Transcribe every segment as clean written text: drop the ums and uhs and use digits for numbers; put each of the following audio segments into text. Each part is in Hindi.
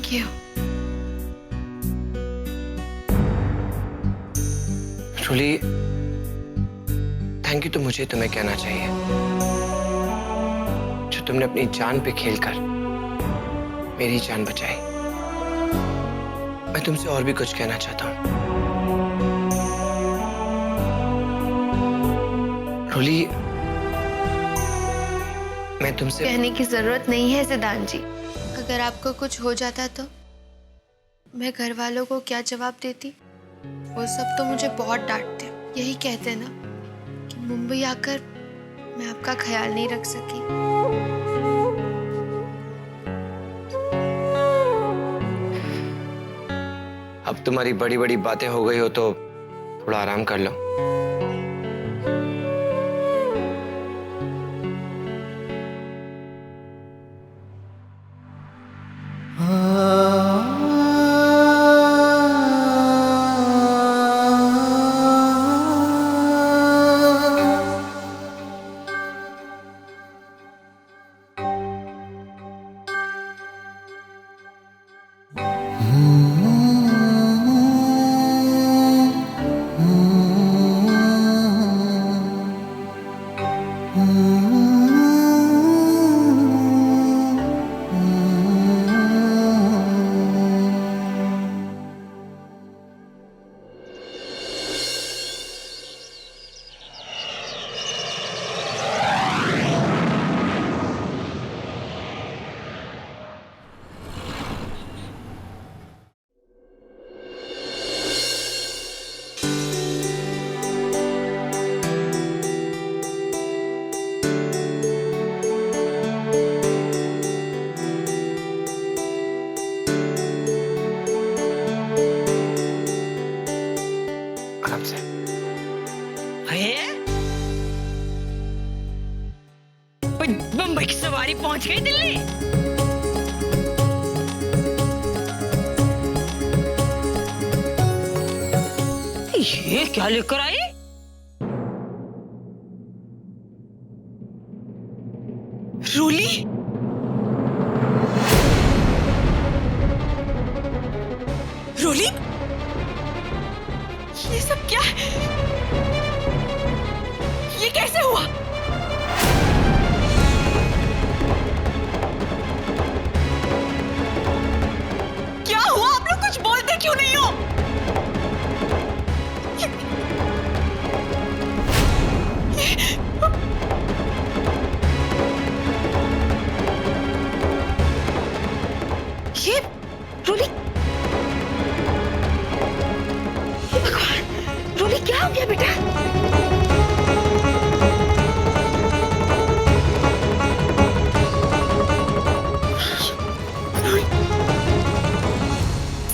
Thank you. Truly, thank you तो मुझे तुम्हें कहना चाहिए, जो तुमने अपनी जान पे खेलकर मेरी जान बचाई। मैं तुमसे और भी कुछ कहना चाहता हूँ। रूली, मैं तुमसे कहने की जरूरत नहीं है सिद्धांत जी। अगर आपको कुछ हो जाता तो मैं घर वालों को क्या जवाब देती? वो सब तो मुझे बहुत डांटते, यही कहते ना कि मुंबई आकर मैं आपका ख्याल नहीं रख सकी। अब तुम्हारी बड़ी बड़ी बातें हो गई हो तो थोड़ा आराम कर लो। आराम से। बम्बई की सवारी पहुंच गई दिल्ली। ये क्या लेकर आई? रूली, रूली, ये सब क्या है? ये कैसे हुआ? क्या हुआ? आप लोग कुछ बोलते क्यों नहीं हो? ये रूली, हे भगवान, रूली क्या हो गया बेटा?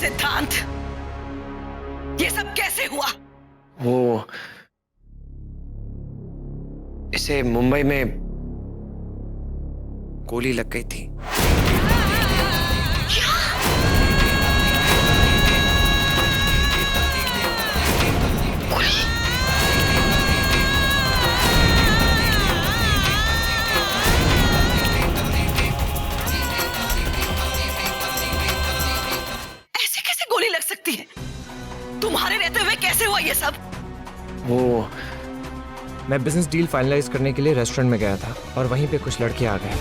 सिद्धांत, ये सब कैसे हुआ? वो इसे मुंबई में गोली लग गई थी। ऐसे कैसे गोली लग सकती है? तुम्हारे रहते हुए कैसे हुआ ये सब? वो मैं बिजनेस डील फाइनलाइज करने के लिए रेस्टोरेंट में गया था और वहीं पे कुछ लड़के आ गए।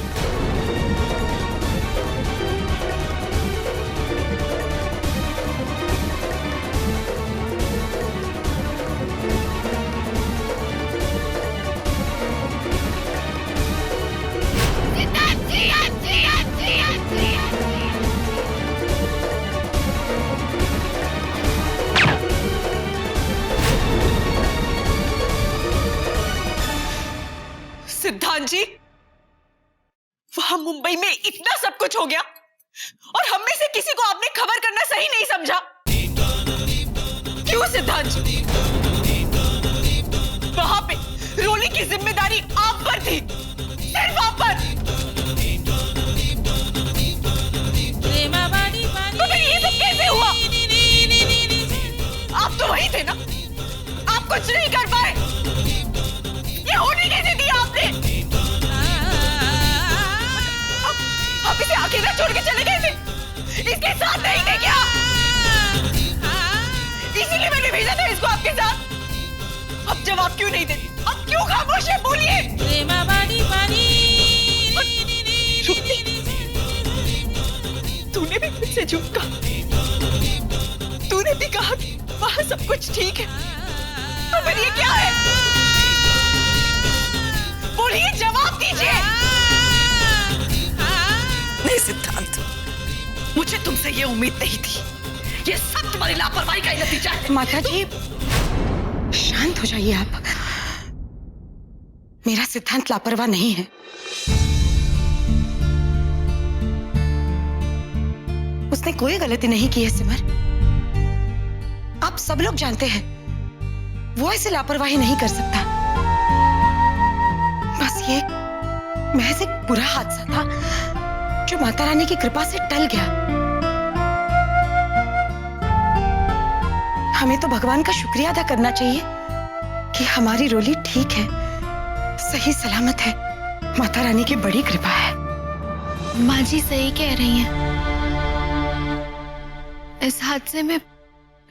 सिद्धांत जी, वहां मुंबई में इतना सब कुछ हो गया और हम में से किसी को आपने खबर करना सही नहीं समझा। क्यों सिद्धांत जी? वहां पे रोली की जिम्मेदारी आप पर थी, सिर्फ आप पर। तो फिर ये सब कैसे हुआ? आप तो वही थे ना, आप कुछ नहीं कर पाए। ये होने कैसे दिया आपने? आप इसे अकेला छोड़ के चले गए थे? इसके साथ जवाब क्यों नहीं देती? अब क्यों खामोश है? बोलिए। तूने भी मुझसे झूठ कहा। तूने भी कहा कि वहां सब कुछ ठीक है, और फिर ये क्या है? बोलिए, जवाब दीजिए। नहीं सिद्धांत, मुझे तुमसे ये उम्मीद नहीं थी। ये सब तुम्हारी लापरवाही का ही नतीजा है। माता जी, शांत हो जाइए आप। मेरा सिद्धांत लापरवाह नहीं है। उसने कोई गलती नहीं की है सिमर। आप सब लोग जानते हैं वो ऐसे लापरवाही नहीं कर सकता। बस ये महज एक बुरा हादसा था जो माता रानी की कृपा से टल गया। हमें तो भगवान का शुक्रिया अदा करना चाहिए कि हमारी रोली ठीक है, सही सलामत है। माता रानी की बड़ी कृपा है। माँ जी सही कह रही हैं। इस हादसे में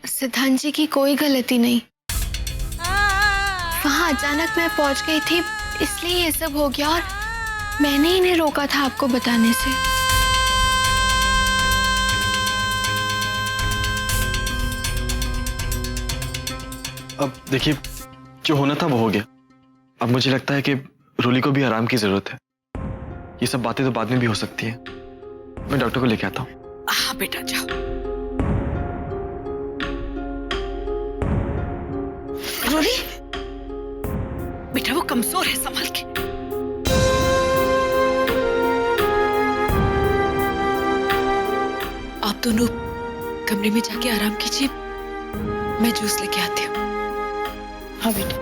सिद्धांत जी की कोई गलती नहीं। वहां अचानक मैं पहुंच गई थी, इसलिए ये सब हो गया, और मैंने इन्हें रोका था आपको बताने से। अब देखिए, जो होना था वो हो गया। अब मुझे लगता है कि रोली को भी आराम की जरूरत है। ये सब बातें तो बाद में भी हो सकती है। मैं डॉक्टर को लेके आता हूँ। हाँ बेटा, जाओ। रोली, बेटा वो कमजोर है, संभल के। आप दोनों कमरे में जाके आराम कीजिए, मैं जूस लेके आती हूँ। हाँ बेटा।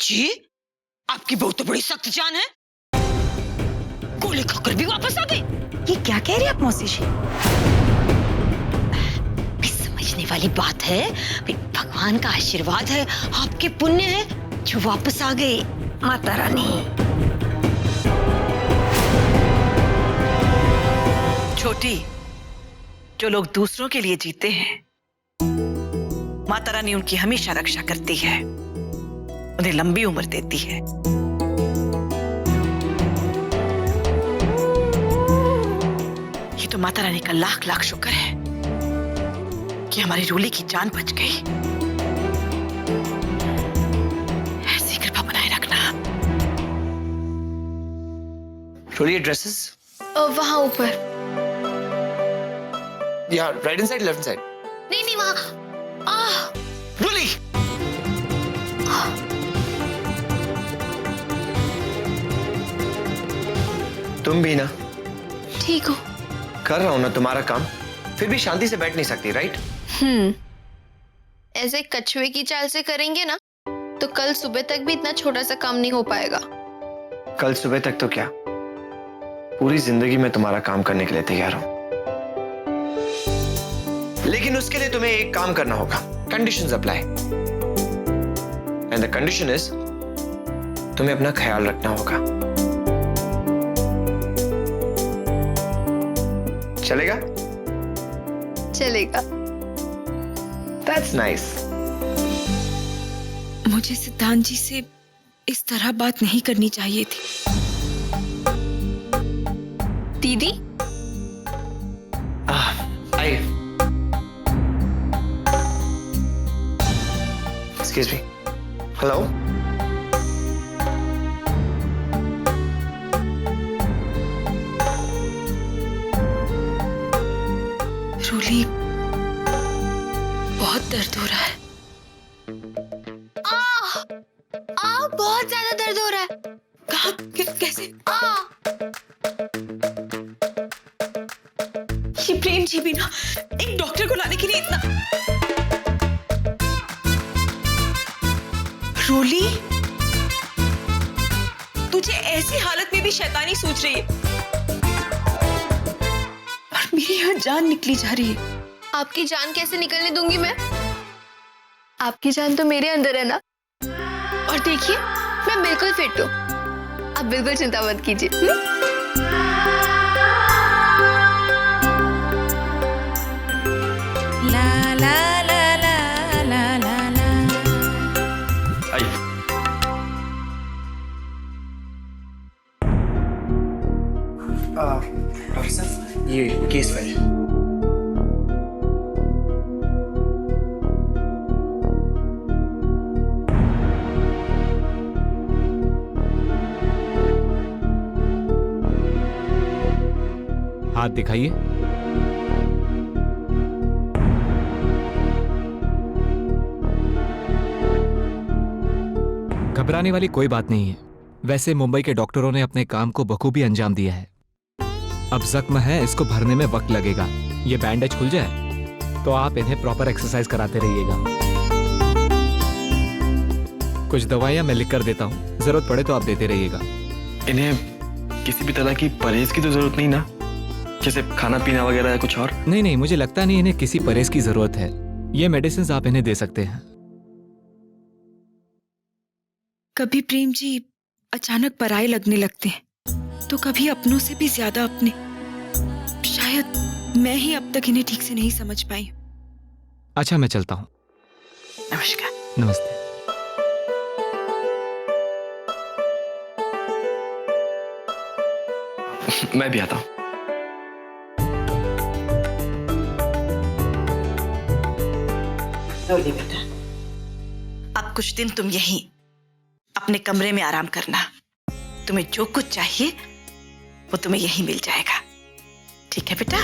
जी, आपकी बहू तो बड़ी सख्त जान है। गोली खाकर भी वापस आ गई। ये क्या कह रही है आप मौसी जी? समझने वाली बात है। भगवान का आशीर्वाद है, आपके पुण्य है जो वापस आ गई माता रानी। छोटी, जो लोग दूसरों के लिए जीते हैं, माता रानी उनकी हमेशा रक्षा करती है, उन्हें लंबी उम्र देती है। ये तो माता रानी का लाख लाख शुक्र है कि हमारी रोली की जान बच गई। ऐसी कृपा बनाए रखना। रोली, ड्रेसेस वहां ऊपर। या right hand side, left side? नहीं नहीं, वहां। रोली, तुम भी ना? ठीक हो? कर रहा हूं ना तुम्हारा काम, फिर भी शांति से बैठ नहीं सकती, राइट? ऐसे कछुए की चाल से करेंगे ना तो कल सुबह तक भी इतना छोटा सा काम नहीं हो पाएगा। कल सुबह तक तो क्या, पूरी जिंदगी में तुम्हारा काम करने के लिए तैयार हूं। लेकिन उसके लिए तुम्हें एक काम करना होगा। Conditions apply, and the condition is तुम्हें अपना ख्याल रखना होगा। चलेगा? चलेगा। That's nice. मुझे सिद्धांत जी से इस तरह बात नहीं करनी चाहिए थी। दीदी, आइए। Excuse me. Hello? रोली, बहुत दर्द हो रहा है। बहुत ज्यादा दर्द हो रहा है। कहाँ, कैसे? ये प्रेम जी भी ना एक डॉक्टर को लाने के लिए इतना। रोली, तुझे ऐसी हालत में भी शैतानी सोच रही है और मेरी यहाँ जान निकली जा रही है। आपकी जान कैसे निकलने दूंगी मैं? आपकी जान तो मेरे अंदर है ना। और देखिए मैं बिल्कुल फिट हूँ, आप बिल्कुल चिंता मत कीजिए। आइए। डॉक्टर साहब, ये केस फाइल। हाथ दिखाइए। घबराने वाली कोई बात नहीं है। वैसे मुंबई के डॉक्टरों ने अपने काम को बखूबी अंजाम दिया है। अब जख्म है, इसको भरने में वक्त लगेगा। ये बैंडेज खुल जाए तो आप इन्हें प्रॉपर एक्सरसाइज कराते रहिएगा। कुछ दवाइयां मैं लिख कर देता हूँ, जरूरत पड़े तो आप देते रहिएगा। इन्हें किसी भी तरह की परहेज की तो जरूरत नहीं ना, जैसे खाना पीना वगैरह या कुछ और? नहीं नहीं, मुझे लगता नहीं इन्हें किसी परहेज की जरूरत है। ये मेडिसिन आप इन्हें दे सकते हैं। कभी प्रेम जी अचानक पराये लगने लगते हैं तो कभी अपनों से भी ज्यादा अपने। शायद मैं ही अब तक इन्हें ठीक से नहीं समझ पाई। अच्छा, मैं चलता हूँ। नमस्कार। नमस्ते। मैं भी आता हूँ। रोली बेटा, अब कुछ दिन तुम यहीं अपने कमरे में आराम करना। तुम्हें जो कुछ चाहिए वो तुम्हें यहीं मिल जाएगा, ठीक है बेटा?